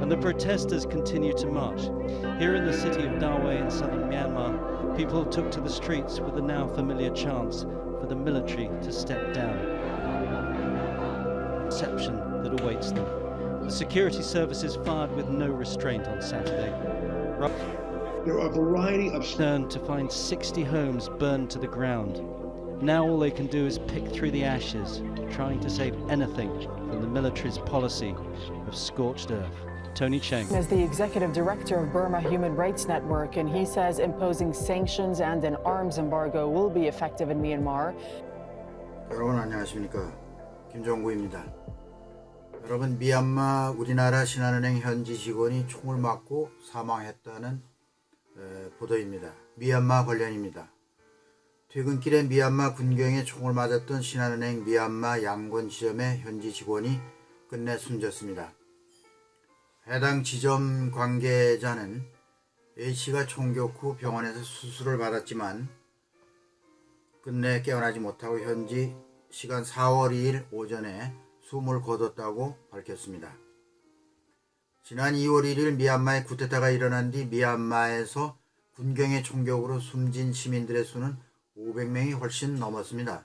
and the protesters continue to march. Here in the city of Dawei in southern Myanmar, people took to the streets with the now familiar chants for the military to step down. Reception that awaits them. The security services fired with no restraint on Saturday. There are a variety of Turned to find 60 homes burned to the ground. Now all they can do is pick through the ashes, trying to save anything from the military's policy of scorched earth. Tony Cheng is the executive director of Burma Human Rights Network, and he says imposing sanctions and an arms embargo will be effective in Myanmar. 여러분 안녕하십니까? 김종구입니다. 여러분, 미얀마 우리나라 신한은행 현지 직원이 총을 맞고 사망했다는 보도입니다. 미얀마 관련입니다. 퇴근길에 미얀마 군경에 총을 맞았던 신한은행 미얀마 양곤 지점의 현지 직원이 끝내 숨졌습니다. 해당 지점 관계자는 A씨가 총격 후 병원에서 수술을 받았지만 끝내 깨어나지 못하고 현지 시간 4월 2일 오전에 숨을 거뒀다고 밝혔습니다. 지난 2월 1일 미얀마의 쿠데타가 일어난 뒤 미얀마에서 군경의 총격으로 숨진 시민들의 수는 500명이 훨씬 넘었습니다.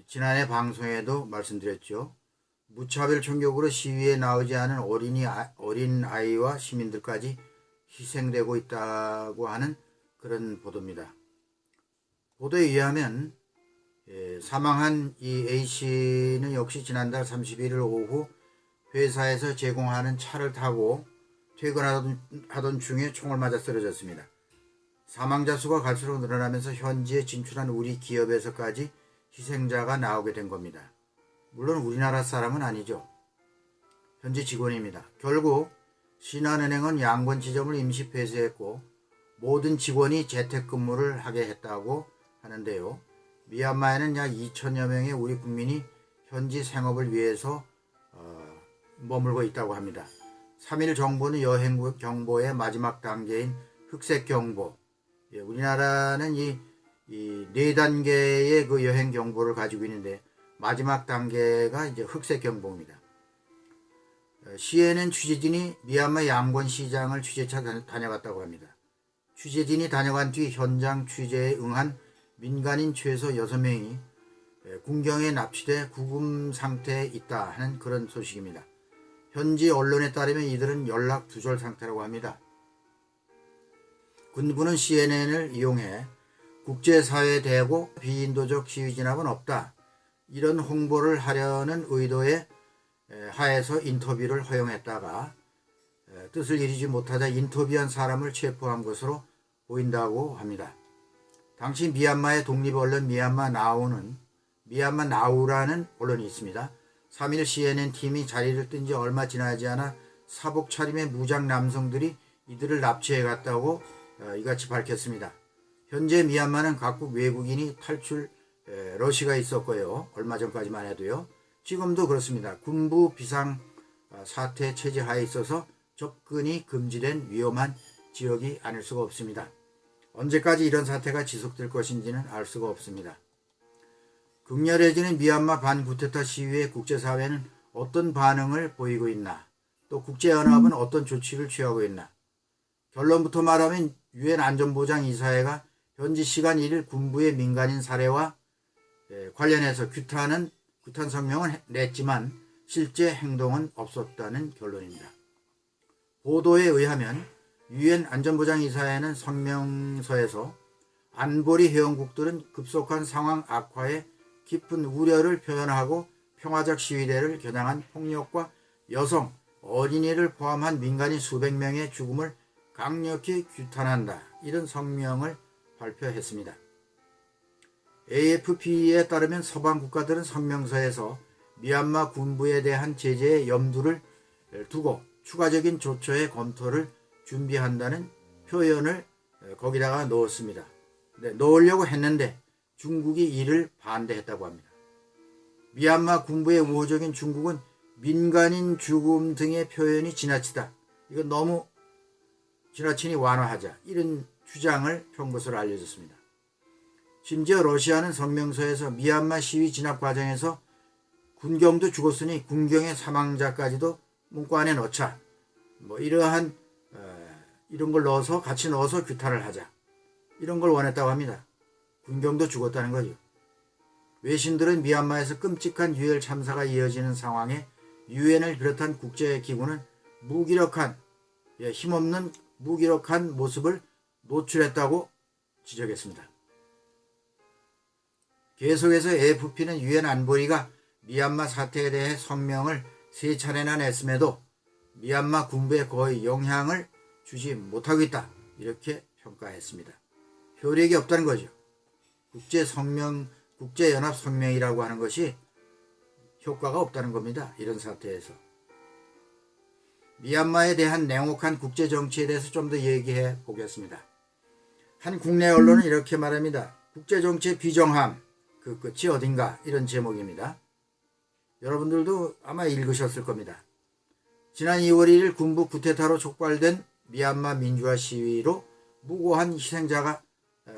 지난해 방송에도 말씀드렸죠. 무차별 총격으로 시위에 나오지 않은 어린 아이와 시민들까지 희생되고 있다고 하는 그런 보도입니다. 보도에 의하면 사망한 이 A씨는 역시 지난달 31일 오후 회사에서 제공하는 차를 타고 퇴근하던 중에 총을 맞아 쓰러졌습니다. 사망자 수가 갈수록 늘어나면서 현지에 진출한 우리 기업에서까지 희생자가 나오게 된 겁니다. 물론 우리나라 사람은 아니죠. 현지 직원입니다. 결국 신한은행은 양곤 지점을 임시 폐쇄했고 모든 직원이 재택근무를 하게 했다고 하는데요. 미얀마에는 약 2천여 명의 우리 국민이 현지 생업을 위해서 머물고 있다고 합니다. 3일 정보는 여행 경보의 마지막 단계인 흑색 경보. 우리나라는 이 4단계의 그 여행 경보를 가지고 있는데 마지막 단계가 이제 흑색 경보입니다. CNN 취재진이 미얀마 양곤 시장을 취재차 다녀갔다고 합니다. 취재진이 다녀간 뒤 현장 취재에 응한 민간인 최소 6명이 군경에 납치돼 구금 상태에 있다 하는 그런 소식입니다. 현지 언론에 따르면 이들은 연락 두절 상태라고 합니다. 군부는 CNN을 이용해 국제사회에 대고 비인도적 시위 진압은 없다, 이런 홍보를 하려는 의도에 하에서 인터뷰를 허용했다가 뜻을 이루지 못하자 인터뷰한 사람을 체포한 것으로 보인다고 합니다. 당시 미얀마의 독립 언론 미얀마 나우라는 언론이 있습니다. 3일 CNN 팀이 자리를 뜬 지 얼마 지나지 않아 사복 차림의 무장 남성들이 이들을 납치해 갔다고 이같이 밝혔습니다. 현재 미얀마는 각국 외국인이 탈출 러시가 있었고요. 얼마 전까지만 해도요. 지금도 그렇습니다. 군부 비상 사태 체제 하에 있어서 접근이 금지된 위험한 지역이 아닐 수가 없습니다. 언제까지 이런 사태가 지속될 것인지는 알 수가 없습니다. 극렬해지는 미얀마 반쿠데타 시위에 국제사회는 어떤 반응을 보이고 있나, 또 국제연합은 어떤 조치를 취하고 있나. 결론부터 말하면 유엔 안전보장이사회가 현지 시간 1일 군부의 민간인 살해와 관련해서 규탄 성명을 냈지만 실제 행동은 없었다는 결론입니다. 보도에 의하면 유엔 안전보장이사회는 성명서에서 안보리 회원국들은 급속한 상황 악화에 깊은 우려를 표현하고 평화적 시위대를 겨냥한 폭력과 여성, 어린이를 포함한 민간인 수백 명의 죽음을 강력히 규탄한다, 이런 성명을 발표했습니다. AFP에 따르면 서방 국가들은 성명서에서 미얀마 군부에 대한 제재에 염두를 두고 추가적인 조처의 검토를 준비한다는 표현을 거기다가 넣었습니다. 넣으려고 했는데 중국이 이를 반대했다고 합니다. 미얀마 군부의 우호적인 중국은 민간인 죽음 등의 표현이 지나치다, 이건 너무 지나치니 완화하자, 이런 주장을 편 것으로 알려졌습니다. 심지어 러시아는 성명서에서 미얀마 시위 진압 과정에서 군경도 죽었으니 군경의 사망자까지도 문구 안에 넣자, 뭐 이러한 이런 걸 넣어서 같이 넣어서 규탄을 하자, 이런 걸 원했다고 합니다. 군경도 죽었다는 거죠. 외신들은 미얀마에서 끔찍한 유혈 참사가 이어지는 상황에 유엔을 비롯한 국제기구는 무기력한, 힘없는 무기력한 모습을 노출했다고 지적했습니다. 계속해서 AFP는 유엔 안보리가 미얀마 사태에 대해 성명을 3차례나 냈음에도 미얀마 군부에 거의 영향을 주지 못하고 있다, 이렇게 평가했습니다. 효력이 없다는 거죠. 국제연합 성명이라고 하는 것이 효과가 없다는 겁니다. 이런 사태에서. 미얀마에 대한 냉혹한 국제정치에 대해서 좀 더 얘기해 보겠습니다. 한 국내 언론은 이렇게 말합니다. 국제정치의 비정함, 그 끝이 어딘가, 이런 제목입니다. 여러분들도 아마 읽으셨을 겁니다. 지난 2월 1일 군부 쿠데타로 촉발된 미얀마 민주화 시위로 무고한 희생자가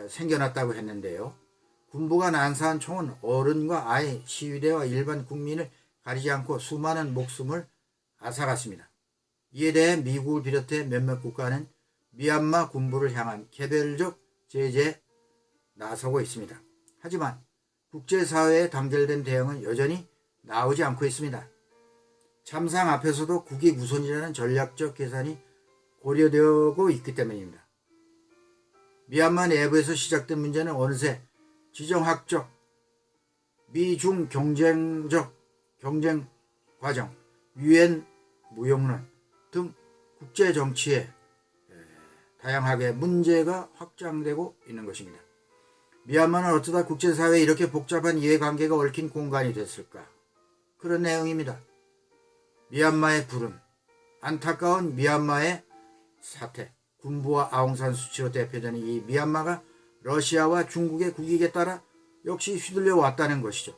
생겨났다고 했는데요. 군부가 난사한 총은 어른과 아이, 시위대와 일반 국민을 가리지 않고 수많은 목숨을 앗아갔습니다. 이에 대해 미국을 비롯해 몇몇 국가는 미얀마 군부를 향한 개별적 제재에 나서고 있습니다. 하지만 국제사회에 단결된 대응은 여전히 나오지 않고 있습니다. 참상 앞에서도 국익 우선이라는 전략적 계산이 고려되고 있기 때문입니다. 미얀마 내부에서 시작된 문제는 어느새 지정학적, 미중 경쟁적 경쟁 과정, 유엔 무용론 등 국제정치에 다양하게 문제가 확장되고 있는 것입니다. 미얀마는 어쩌다 국제사회에 이렇게 복잡한 이해관계가 얽힌 공간이 됐을까? 그런 내용입니다. 미얀마의 구름, 안타까운 미얀마의 사태, 군부와 아웅산 수치로 대표되는 이 미얀마가 러시아와 중국의 국익에 따라 역시 휘둘려 왔다는 것이죠.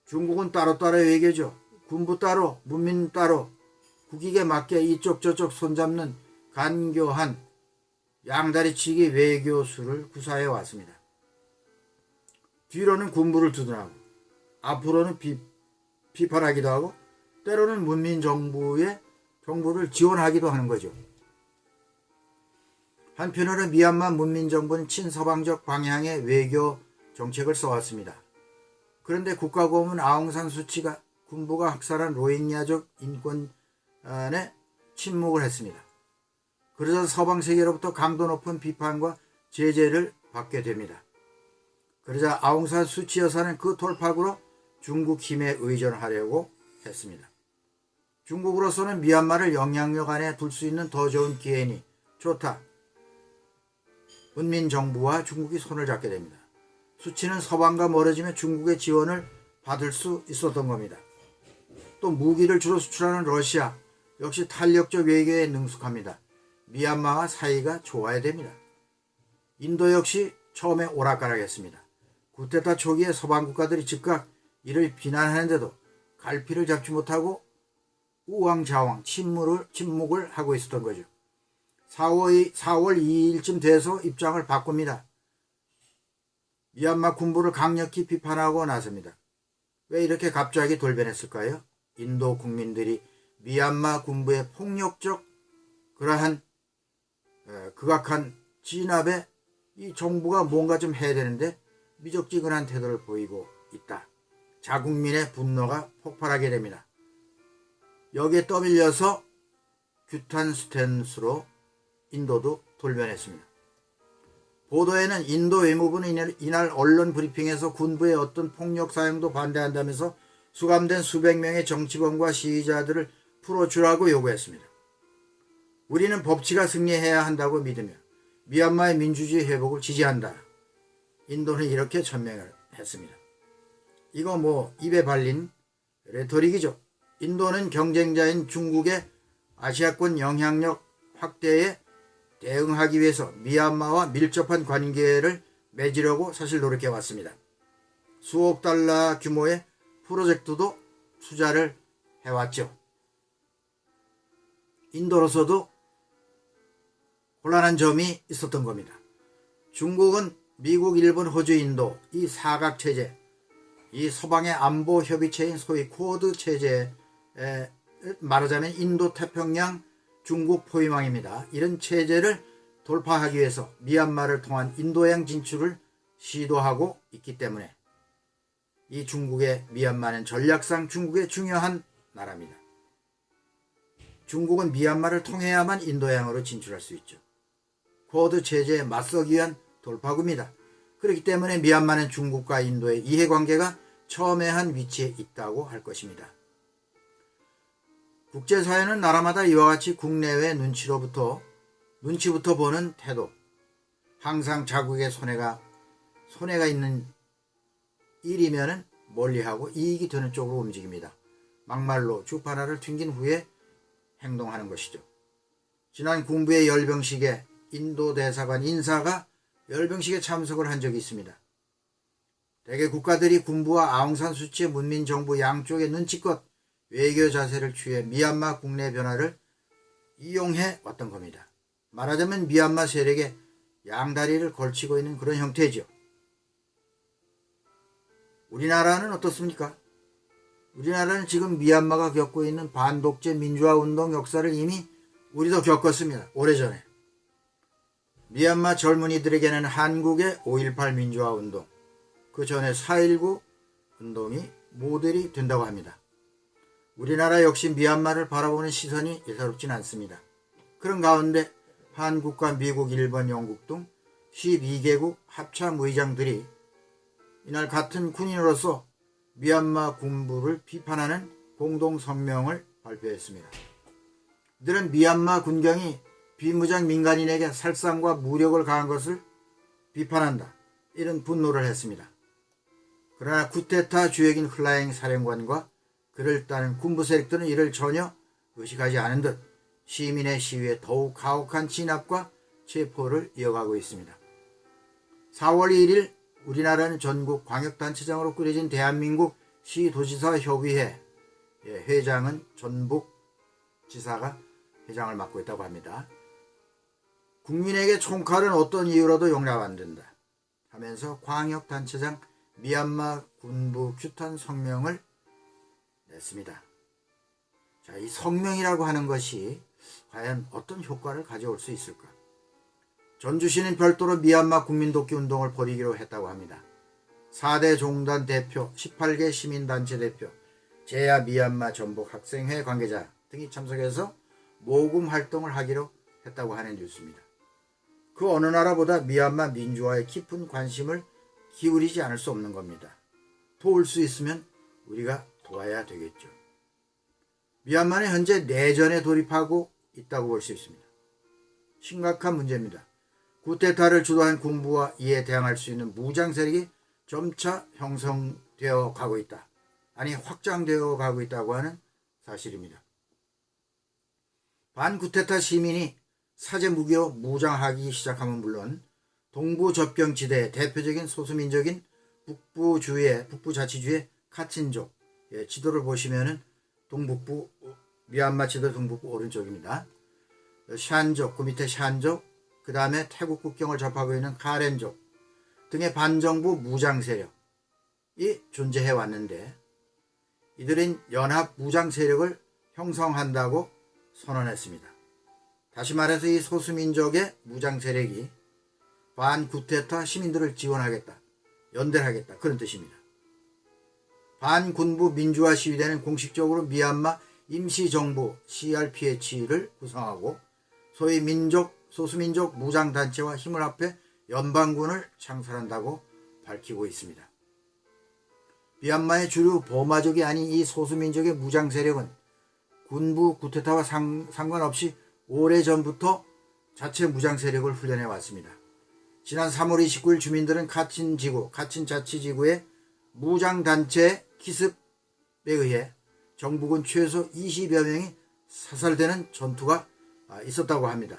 중국은 따로따로 외교죠. 군부 따로, 문민 따로, 국익에 맞게 이쪽 저쪽 손잡는 간교한 양다리치기 외교수를 구사해 왔습니다. 뒤로는 군부를 두둔하고 앞으로는 비판하기도 하고 때로는 문민 정부를 지원하기도 하는 거죠. 한편으로는 미얀마 문민 정부는 친서방적 방향의 외교 정책을 써왔습니다. 그런데 국가고문 아웅산 수치가 군부가 학살한 로힝야족 인권에 침묵을 했습니다. 그래서 서방 세계로부터 강도 높은 비판과 제재를 받게 됩니다. 그러자 아웅산 수치 여사는 그 돌파구로 중국 힘에 의존하려고 했습니다. 중국으로서는 미얀마를 영향력 안에 둘 수 있는 더 좋은 기회니 좋다. 문민정부와 중국이 손을 잡게 됩니다. 수치는 서방과 멀어지며 중국의 지원을 받을 수 있었던 겁니다. 또 무기를 주로 수출하는 러시아 역시 탄력적 외교에 능숙합니다. 미얀마와 사이가 좋아야 됩니다. 인도 역시 처음에 오락가락했습니다. 쿠데타 초기에 서방 국가들이 즉각 이를 비난하는데도 갈피를 잡지 못하고 우왕좌왕 침묵을 하고 있었던 거죠. 4월 2일쯤 돼서 입장을 바꿉니다. 미얀마 군부를 강력히 비판하고 나섭니다. 왜 이렇게 갑자기 돌변했을까요? 인도 국민들이 미얀마 군부의 폭력적 그러한 극악한 진압에 이 정부가 뭔가 좀 해야 되는데 미적지근한 태도를 보이고 있다. 자국민의 분노가 폭발하게 됩니다. 여기에 떠밀려서 규탄 스탠스로 인도도 돌변했습니다. 보도에는 인도 외무부는 이날 언론 브리핑에서 군부의 어떤 폭력 사용도 반대한다면서 수감된 수백 명의 정치범과 시위자들을 풀어주라고 요구했습니다. 우리는 법치가 승리해야 한다고 믿으며 미얀마의 민주주의 회복을 지지한다. 인도는 이렇게 천명을 했습니다. 이거 입에 발린 레토릭이죠. 인도는 경쟁자인 중국의 아시아권 영향력 확대에 대응하기 위해서 미얀마와 밀접한 관계를 맺으려고 사실 노력해왔습니다. 수억 달러 규모의 프로젝트도 투자를 해왔죠. 인도로서도 곤란한 점이 있었던 겁니다. 중국은 미국, 일본, 호주, 인도 이 사각체제, 이 서방의 안보 협의체인 소위 쿼드 체제를 말하자면 인도 태평양 중국 포위망입니다. 이런 체제를 돌파하기 위해서 미얀마를 통한 인도양 진출을 시도하고 있기 때문에 이 중국의 미얀마는 전략상 중국의 중요한 나라입니다. 중국은 미얀마를 통해야만 인도양으로 진출할 수 있죠. 쿼드 체제에 맞서기 위한 돌파구입니다. 그렇기 때문에 미얀마는 중국과 인도의 이해관계가 첨예한 위치에 있다고 할 것입니다. 국제사회는 나라마다 이와 같이 국내외 눈치부터 보는 태도, 항상 자국의 손해가 있는 일이면은 멀리하고 이익이 되는 쪽으로 움직입니다. 막말로 주파나를 튕긴 후에 행동하는 것이죠. 지난 군부의 열병식에 인도 대사관 인사가 열병식에 참석을 한 적이 있습니다. 대개 국가들이 군부와 아웅산 수치의 문민정부 양쪽의 눈치껏 외교 자세를 취해 미얀마 국내 변화를 이용해 왔던 겁니다. 말하자면 미얀마 세력의 양다리를 걸치고 있는 그런 형태죠. 우리나라는 어떻습니까? 우리나라는 지금 미얀마가 겪고 있는 반독재 민주화운동 역사를 이미 우리도 겪었습니다. 오래전에. 미얀마 젊은이들에게는 한국의 5.18 민주화운동, 그 전에 4.19 운동이 모델이 된다고 합니다. 우리나라 역시 미얀마를 바라보는 시선이 예사롭진 않습니다. 그런 가운데 한국과 미국, 일본, 영국 등 12개국 합참 의장들이 이날 같은 군인으로서 미얀마 군부를 비판하는 공동 성명을 발표했습니다. 이들은 미얀마 군경이 비무장 민간인에게 살상과 무력을 가한 것을 비판한다. 이런 분노를 했습니다. 그러나 쿠데타 주역인 흘라행 사령관과 그를 따른 군부 세력들은 이를 전혀 의식하지 않은 듯 시민의 시위에 더욱 가혹한 진압과 체포를 이어가고 있습니다. 4월 1일 우리나라는 전국 광역단체장으로 꾸려진 대한민국 시도지사 협의회 회장은 전북 지사가 회장을 맡고 있다고 합니다. 국민에게 총칼은 어떤 이유로도 용납 안 된다 하면서 광역단체장 미얀마 군부 규탄 성명을 냈습니다. 자, 이 성명이라고 하는 것이 과연 어떤 효과를 가져올 수 있을까? 전주시는 별도로 미얀마 국민돕기 운동을 벌이기로 했다고 합니다. 4대 종단 대표, 18개 시민단체 대표, 제야 미얀마 전북 학생회 관계자 등이 참석해서 모금 활동을 하기로 했다고 하는 뉴스입니다. 그 어느 나라보다 미얀마 민주화에 깊은 관심을 기울이지 않을 수 없는 겁니다. 도울 수 있으면 우리가 도와야 되겠죠. 미얀마는 현재 내전에 돌입하고 있다고 볼 수 있습니다. 심각한 문제입니다. 쿠데타를 주도한 군부와 이에 대항할 수 있는 무장 세력이 점차 형성되어 가고 있다. 아니 확장되어 가고 있다고 하는 사실입니다. 반쿠데타 시민이 사제 무기로 무장하기 시작하면 물론 동부 접경지대의 대표적인 소수민족인 북부자치주의 카친족 지도를 보시면은 동북부 미얀마 지도 동북부 오른쪽입니다. 샨족, 그 밑에 샨족, 그 다음에 태국 국경을 접하고 있는 카렌족 등의 반정부 무장 세력이 존재해 왔는데 이들은 연합 무장 세력을 형성한다고 선언했습니다. 다시 말해서 이 소수민족의 무장 세력이 반쿠데타 시민들을 지원하겠다, 연대를 하겠다 그런 뜻입니다. 반군부 민주화 시위대는 공식적으로 미얀마 임시정부 CRPH를 구성하고 소위 소수민족 무장단체와 힘을 합해 연방군을 창설한다고 밝히고 있습니다. 미얀마의 주류 버마족이 아닌 이 소수민족의 무장 세력은 군부 쿠데타와 상관없이 오래전부터 자체 무장 세력을 훈련해 왔습니다. 지난 3월 29일 주민들은 카친자치지구의 무장단체 기습에 의해 정부군 최소 20여 명이 사살되는 전투가 있었다고 합니다.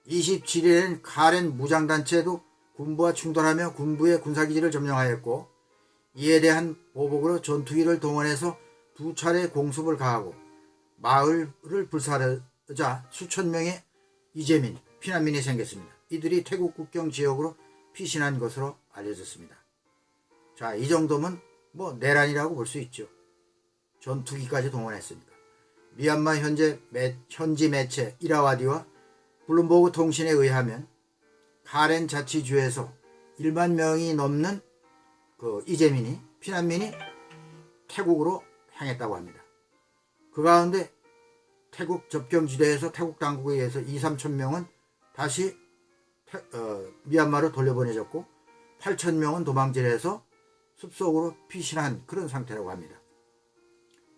27일엔 카렌 무장단체도 군부와 충돌하며 군부의 군사기지를 점령하였고 이에 대한 보복으로 전투기를 동원해서 2차례 공습을 가하고 마을을 불사르자 수천 명의 이재민, 피난민이 생겼습니다. 이들이 태국 국경 지역으로 피신한 것으로 알려졌습니다. 자, 이 정도면 내란이라고 볼 수 있죠. 전투기까지 동원했으니까. 미얀마 현지 매체 이라와디와 블룸버그 통신에 의하면 카렌 자치주에서 1만 명이 넘는 이재민이 피난민이 태국으로 향했다고 합니다. 그 가운데 태국 접경지대에서 태국 당국에 의해서 2-3천 명은 다시 미얀마로 돌려보내졌고 8천 명은 도망질을 해서 숲속으로 피신한 그런 상태라고 합니다.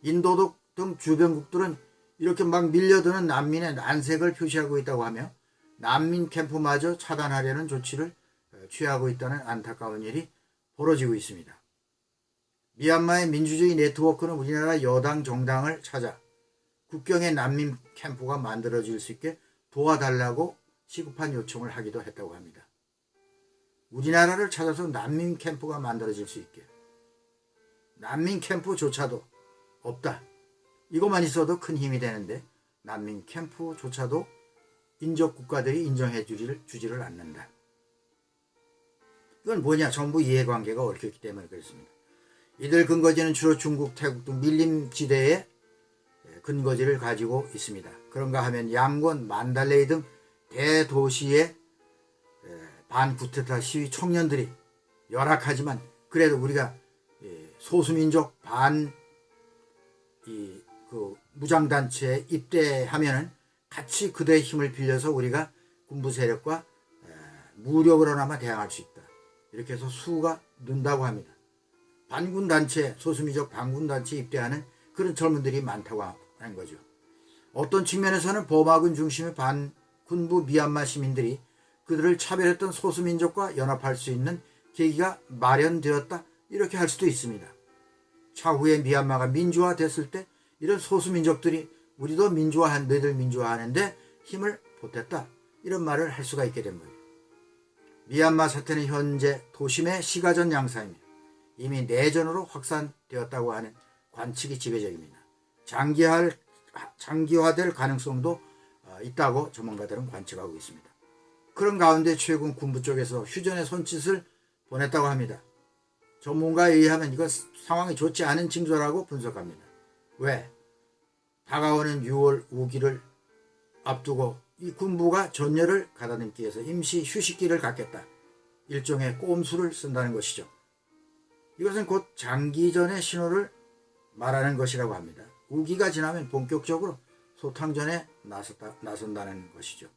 인도 등 주변국들은 이렇게 막 밀려드는 난민의 난색을 표시하고 있다고 하며 난민 캠프마저 차단하려는 조치를 취하고 있다는 안타까운 일이 벌어지고 있습니다. 미얀마의 민주주의 네트워크는 우리나라 여당 정당을 찾아 국경에 난민 캠프가 만들어질 수 있게 도와달라고 시급한 요청을 하기도 했다고 합니다. 우리나라를 찾아서 난민 캠프가 만들어질 수 있게. 난민 캠프조차도 없다. 이것만 있어도 큰 힘이 되는데 난민 캠프조차도 인접 국가들이 인정해 주지를 않는다. 이건 뭐냐? 전부 이해관계가 얽혀있기 때문에 그렇습니다. 이들 근거지는 주로 중국, 태국 등 밀림지대에 근거지를 가지고 있습니다. 그런가 하면 양곤, 만달레이 등 대도시의 반쿠데타 시위 청년들이 열악하지만 그래도 우리가 소수민족 무장단체에 입대하면은 같이 그들의 힘을 빌려서 우리가 군부 세력과 무력으로나마 대항할 수 있다. 이렇게 해서 수가 는다고 합니다. 반군단체, 소수민족 반군단체에 입대하는 그런 젊은들이 많다고 하는 거죠. 어떤 측면에서는 버마군 중심의 반군부 미얀마 시민들이 그들을 차별했던 소수민족과 연합할 수 있는 계기가 마련되었다. 이렇게 할 수도 있습니다. 차후에 미얀마가 민주화됐을 때 이런 소수민족들이 우리도 너희들 민주화하는데 힘을 보탰다. 이런 말을 할 수가 있게 된 거예요. 미얀마 사태는 현재 도심의 시가전 양상이며 이미 내전으로 확산되었다고 하는 관측이 지배적입니다. 장기화될 가능성도 있다고 전문가들은 관측하고 있습니다. 그런 가운데 최근 군부 쪽에서 휴전의 손짓을 보냈다고 합니다. 전문가에 의하면 이건 상황이 좋지 않은 징조라고 분석합니다. 왜? 다가오는 6월 우기를 앞두고 이 군부가 전열을 가다듬기 위해서 임시 휴식기를 갖겠다. 일종의 꼼수를 쓴다는 것이죠. 이것은 곧 장기전의 신호를 말하는 것이라고 합니다. 우기가 지나면 본격적으로 소탕전에 나선다는 것이죠.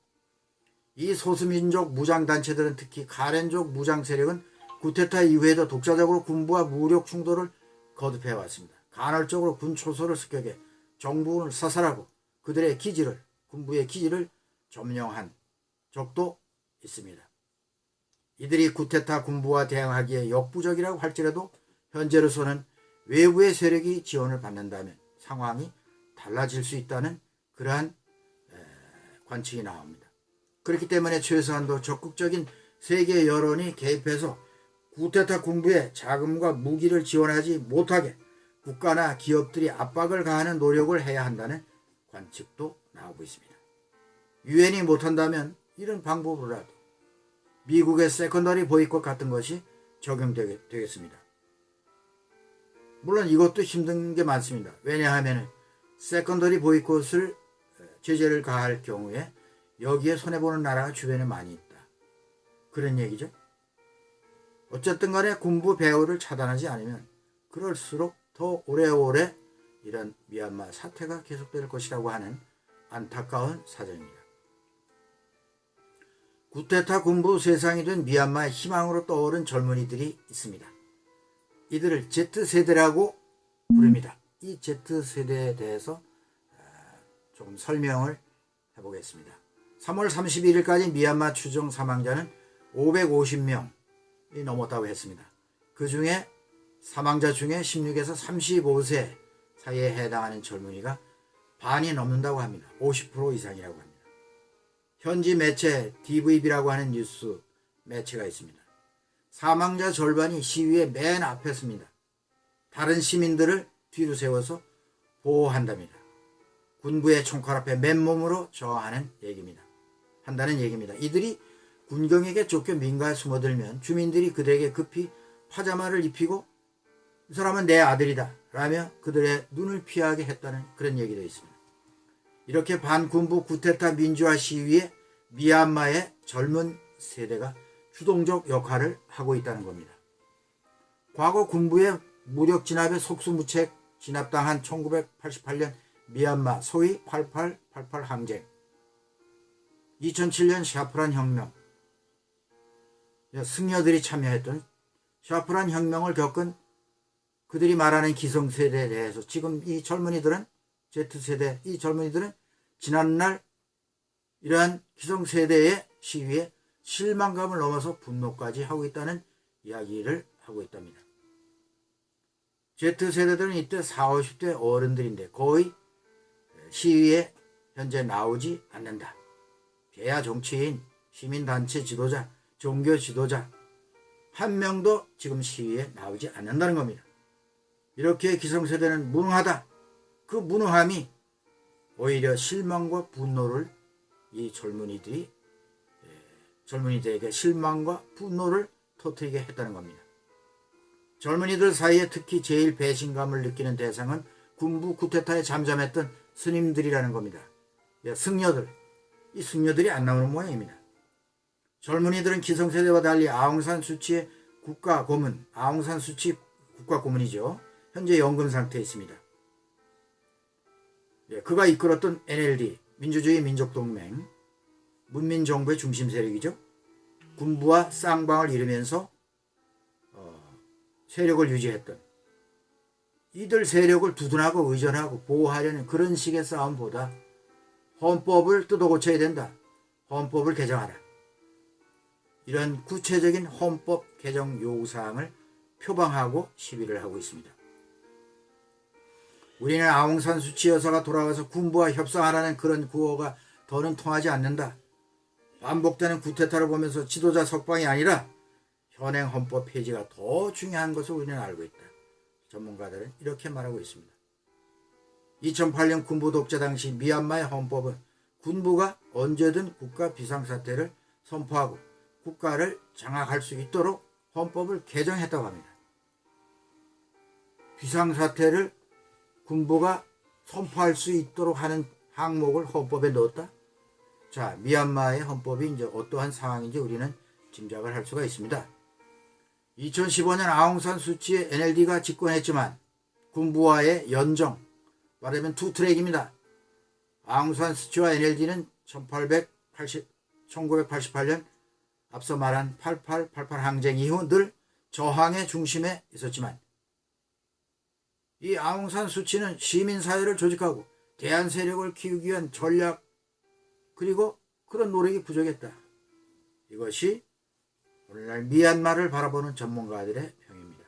이 소수민족 무장단체들은 특히 카렌족 무장세력은 쿠데타 이후에도 독자적으로 군부와 무력 충돌을 거듭해왔습니다. 간헐적으로 군 초소를 습격해 정부를 사살하고 그들의 군부의 기지를 점령한 적도 있습니다. 이들이 쿠데타 군부와 대항하기에 역부족이라고 할지라도 현재로서는 외부의 세력이 지원을 받는다면 상황이 달라질 수 있다는 그러한 관측이 나옵니다. 그렇기 때문에 최소한도 적극적인 세계 여론이 개입해서 쿠데타 군부에 자금과 무기를 지원하지 못하게 국가나 기업들이 압박을 가하는 노력을 해야 한다는 관측도 나오고 있습니다. 유엔이 못한다면 이런 방법으로라도 미국의 세컨더리 보이콧 같은 것이 적용되겠습니다. 물론 이것도 힘든 게 많습니다. 왜냐하면 세컨더리 보이콧을 제재를 가할 경우에 여기에 손해보는 나라가 주변에 많이 있다. 그런 얘기죠. 어쨌든 간에 군부 배후를 차단하지 않으면 그럴수록 더 오래오래 이런 미얀마 사태가 계속될 것이라고 하는 안타까운 사정입니다. 쿠데타 군부 세상이 된 미얀마의 희망으로 떠오른 젊은이들이 있습니다. 이들을 Z세대라고 부릅니다. 이 Z세대에 대해서 조금 설명을 해보겠습니다. 3월 31일까지 미얀마 추정 사망자는 550명이 넘었다고 했습니다. 그 중에 사망자 중에 16에서 35세 사이에 해당하는 젊은이가 반이 넘는다고 합니다. 50% 이상이라고 합니다. 현지 매체 DVB라고 하는 뉴스 매체가 있습니다. 사망자 절반이 시위의 맨 앞에 섭니다. 다른 시민들을 뒤로 세워서 보호한답니다. 군부의 총칼 앞에 맨몸으로 저항하는 한다는 얘기입니다. 이들이 군경에게 쫓겨 민가에 숨어들면 주민들이 그들에게 급히 파자마를 입히고 이 사람은 내 아들이다 라며 그들의 눈을 피하게 했다는 그런 얘기도 있습니다. 이렇게 반군부 쿠데타 민주화 시위에 미얀마의 젊은 세대가 주동적 역할을 하고 있다는 겁니다. 과거 군부의 무력 진압에 속수무책 진압당한 1988년 미얀마 소위 8888 항쟁, 2007년 샤프란 혁명, 승려들이 참여했던 샤프란 혁명을 겪은 그들이 말하는 기성세대에 대해서 지금 이 젊은이들은, Z세대 이 젊은이들은 지난날 이러한 기성세대의 시위에 실망감을 넘어서 분노까지 하고 있다는 이야기를 하고 있답니다. Z세대들은 이때 40, 50대 어른들인데 거의 시위에 현재 나오지 않는다. 개야 정치인, 시민단체 지도자, 종교 지도자 한 명도 지금 시위에 나오지 않는다는 겁니다. 이렇게 기성세대는 무능하다. 그 무능함이 오히려 실망과 분노를 이 젊은이들에게 실망과 분노를 터뜨리게 했다는 겁니다. 젊은이들 사이에 특히 제일 배신감을 느끼는 대상은 군부 쿠데타에 잠잠했던 스님들이라는 겁니다. 승려들, 이 승려들이 안 나오는 모양입니다. 젊은이들은 기성세대와 달리 아웅산 수치의 국가고문, 아웅산 수치 국가고문이죠. 현재 연금 상태에 있습니다. 그가 이끌었던 NLD, 민주주의 민족동맹, 문민정부의 중심 세력이죠. 군부와 쌍방을 이루면서 세력을 유지했던 이들 세력을 두둔하고 의존하고 보호하려는 그런 식의 싸움보다 헌법을 뜯어 고쳐야 된다. 헌법을 개정하라. 이런 구체적인 헌법 개정 요구사항을 표방하고 시위를 하고 있습니다. 우리는 아웅산 수치 여사가 돌아와서 군부와 협상하라는 그런 구호가 더는 통하지 않는다. 반복되는 쿠데타를 보면서 지도자 석방이 아니라 현행 헌법 폐지가 더 중요한 것을 우리는 알고 있다. 전문가들은 이렇게 말하고 있습니다. 2008년 군부 독재 당시 미얀마의 헌법은 군부가 언제든 국가 비상사태를 선포하고 국가를 장악할 수 있도록 헌법을 개정했다고 합니다. 비상사태를 군부가 선포할 수 있도록 하는 항목을 헌법에 넣었다? 자, 미얀마의 헌법이 이제 어떠한 상황인지 우리는 짐작을 할 수가 있습니다. 2015년 아웅산 수치의 NLD가 집권했지만 군부와의 연정, 말하면 투트랙입니다. 아웅산 수치와 NLD는 1988년 앞서 말한 8888 항쟁 이후 늘 저항의 중심에 있었지만 이 아웅산 수치는 시민사회를 조직하고 대한 세력을 키우기 위한 전략 그리고 그런 노력이 부족했다. 이것이 오늘날 미얀마를 바라보는 전문가들의 평입니다.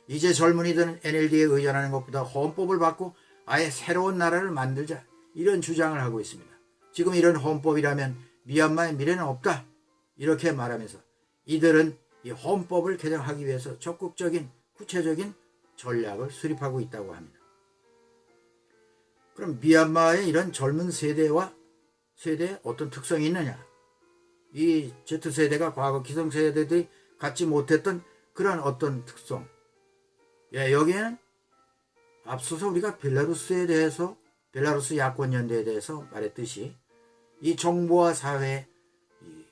이제 젊은이들은 NLD에 의존하는 것보다 헌법을 바꾸고 아예 새로운 나라를 만들자 이런 주장을 하고 있습니다. 지금 이런 헌법이라면 미얀마의 미래는 없다 이렇게 말하면서 이들은 이 헌법을 개정하기 위해서 적극적인 구체적인 전략을 수립하고 있다고 합니다. 그럼 미얀마의 이런 젊은 세대의 어떤 특성이 있느냐? 이 Z세대가 과거 기성세대들이 갖지 못했던 그런 어떤 특성. 여기에는 앞서서 우리가 벨라루스 야권연대에 대해서 말했듯이 이 정보와 사회, 이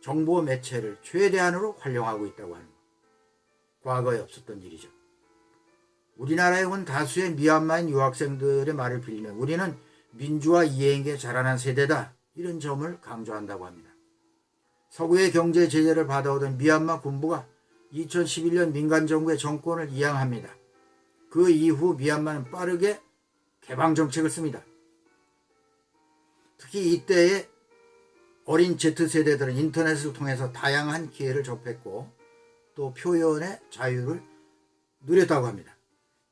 정보 매체를 최대한으로 활용하고 있다고 하는 것. 과거에 없었던 일이죠. 우리나라에 온 다수의 미얀마인 유학생들의 말을 빌리면 우리는 민주화 이해인계 자라난 세대다 이런 점을 강조한다고 합니다. 서구의 경제 제재를 받아오던 미얀마 군부가 2011년 민간정부의 정권을 이양합니다. 그 이후 미얀마는 빠르게 개방 정책을 씁니다. 특히 이때의 어린 Z세대들은 인터넷을 통해서 다양한 기회를 접했고 또 표현의 자유를 누렸다고 합니다.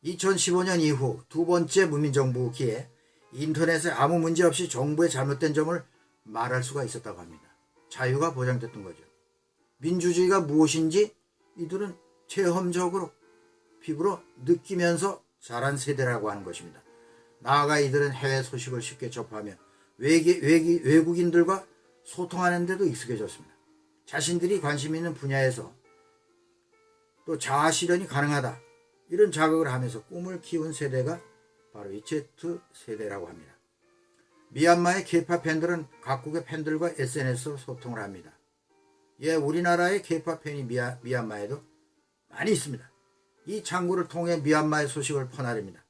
2015년 이후 두 번째 문민정부기에 인터넷에 아무 문제 없이 정부의 잘못된 점을 말할 수가 있었다고 합니다. 자유가 보장됐던 거죠. 민주주의가 무엇인지 이들은 체험적으로 피부로 느끼면서 자란 세대라고 하는 것입니다. 나아가 이들은 해외 소식을 쉽게 접하며 외국인들과 소통하는 데도 익숙해졌습니다. 자신들이 관심 있는 분야에서 또 자아실현이 가능하다. 이런 자극을 하면서 꿈을 키운 세대가 바로 이 Z세대라고 합니다. 미얀마의 케이팝 팬들은 각국의 팬들과 SNS로 소통을 합니다. 예, 우리나라의 케이팝 팬이 미얀마에도 많이 있습니다. 이 창구를 통해 미얀마의 소식을 퍼나릅니다.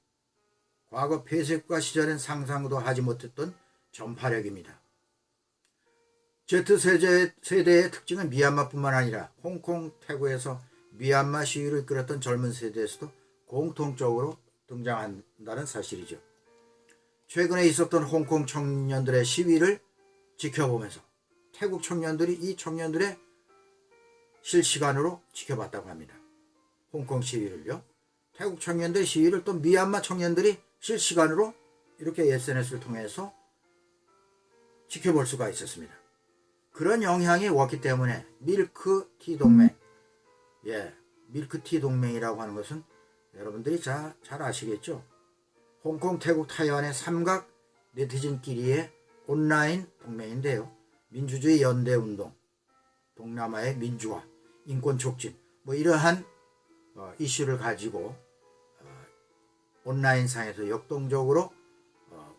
과거 폐쇄국가 시절엔 상상도 하지 못했던 전파력입니다. Z세대의 특징은 미얀마뿐만 아니라 홍콩, 태국에서 미얀마 시위를 이끌었던 젊은 세대에서도 공통적으로 등장한다는 사실이죠. 최근에 있었던 홍콩 청년들의 시위를 지켜보면서 태국 청년들이 이 청년들의 실시간으로 지켜봤다고 합니다. 홍콩 시위를요. 태국 청년들의 시위를 또 미얀마 청년들이 실시간으로 이렇게 SNS를 통해서 지켜볼 수가 있었습니다. 그런 영향이 왔기 때문에 밀크티 동맹, 밀크티 동맹이라고 하는 것은 여러분들이 잘 아시겠죠? 홍콩, 태국, 타이완의 삼각 네티즌끼리의 온라인 동맹인데요. 민주주의 연대운동, 동남아의 민주화, 인권 촉진, 이러한 이슈를 가지고 온라인상에서 역동적으로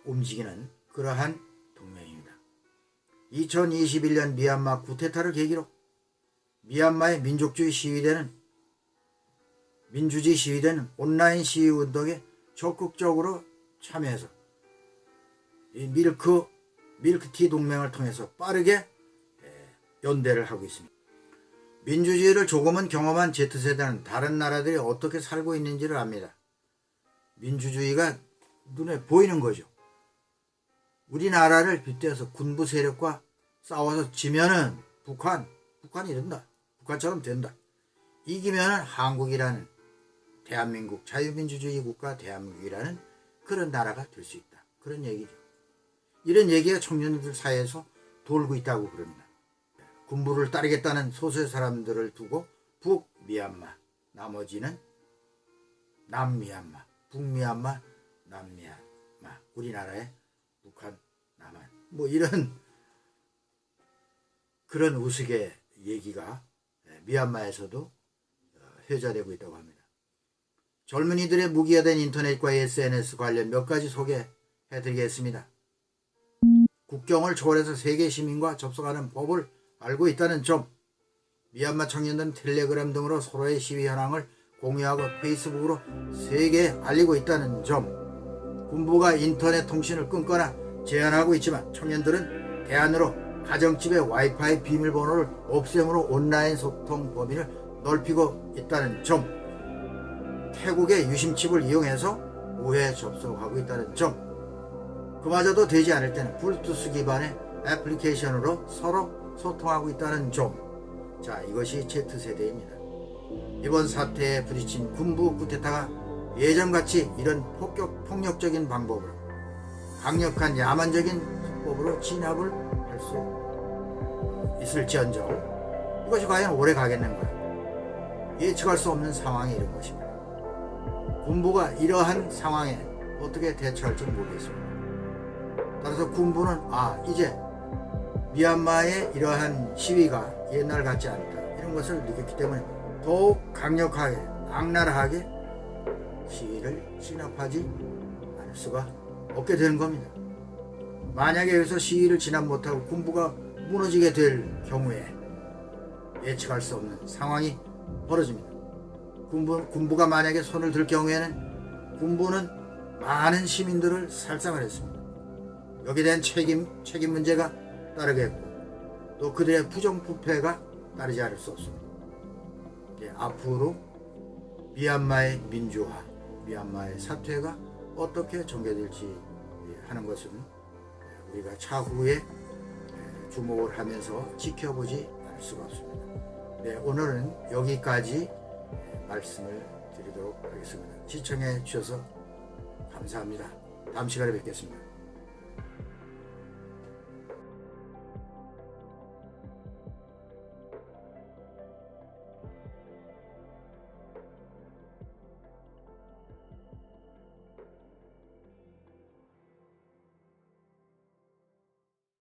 움직이는 그러한 동맹입니다. 2021년 미얀마 쿠데타를 계기로 미얀마의 민주주의 시위대는 온라인 시위 운동에 적극적으로 참여해서 이 밀크티 동맹을 통해서 빠르게 연대를 하고 있습니다. 민주주의를 조금은 경험한 Z세대는 다른 나라들이 어떻게 살고 있는지를 압니다. 민주주의가 눈에 보이는 거죠. 우리나라를 빗대어서 군부 세력과 싸워서 지면은 북한이 된다. 북한처럼 된다. 이기면은 한국이라는 대한민국, 자유민주주의 국가 대한민국이라는 그런 나라가 될 수 있다. 그런 얘기죠. 이런 얘기가 청년들 사이에서 돌고 있다고 그럽니다. 군부를 따르겠다는 소수의 사람들을 두고 북미얀마, 나머지는 남미얀마, 북미얀마, 남미얀마, 우리나라의 북한, 남한, 이런 그런 우스개 얘기가 미얀마에서도 회자되고 있다고 합니다. 젊은이들의 무기화된 인터넷과 SNS 관련 몇 가지 소개해드리겠습니다. 국경을 초월해서 세계 시민과 접속하는 법을 알고 있다는 점, 미얀마 청년들은 텔레그램 등으로 서로의 시위 현황을 공유하고 페이스북으로 세계에 알리고 있다는 점, 군부가 인터넷 통신을 끊거나 제한하고 있지만 청년들은 대안으로 가정집의 와이파이 비밀번호를 없앰으로 온라인 소통 범위를 넓히고 있다는 점, 태국의 유심칩을 이용해서 우회 접속하고 있다는 점, 그마저도 되지 않을 때는 블루투스 기반의 애플리케이션으로 서로 소통하고 있다는 점. 자, 이것이 Z세대입니다. 이번 사태에 부딪힌 군부 쿠데타가 예전같이 이런 폭력적인 방법으로 강력한 야만적인 수법으로 진압을 할 수 있을지언정 이것이 과연 오래 가겠는가, 예측할 수 없는 상황이 이런 것입니다. 군부가 이러한 상황에 어떻게 대처할지 모르겠습니다. 따라서 군부는 이제 미얀마의 이러한 시위가 옛날 같지 않다, 이런 것을 느꼈기 때문에 더욱 강력하게, 악랄하게 시위를 진압하지 않을 수가 없게 되는 겁니다. 만약에 여기서 시위를 진압 못하고 군부가 무너지게 될 경우에 예측할 수 없는 상황이 벌어집니다. 군부가 만약에 손을 들 경우에는 군부는 많은 시민들을 살상을 했습니다. 여기에 대한 책임 문제가 따르겠고 또 그들의 부정부패가 따르지 않을 수 없습니다. 앞으로 미얀마의 민주화, 미얀마의 사퇴가 어떻게 전개될지 하는 것은 우리가 차후에 주목을 하면서 지켜보지 않을 수가 없습니다. 오늘은 여기까지 말씀을 드리도록 하겠습니다. 시청해 주셔서 감사합니다. 다음 시간에 뵙겠습니다.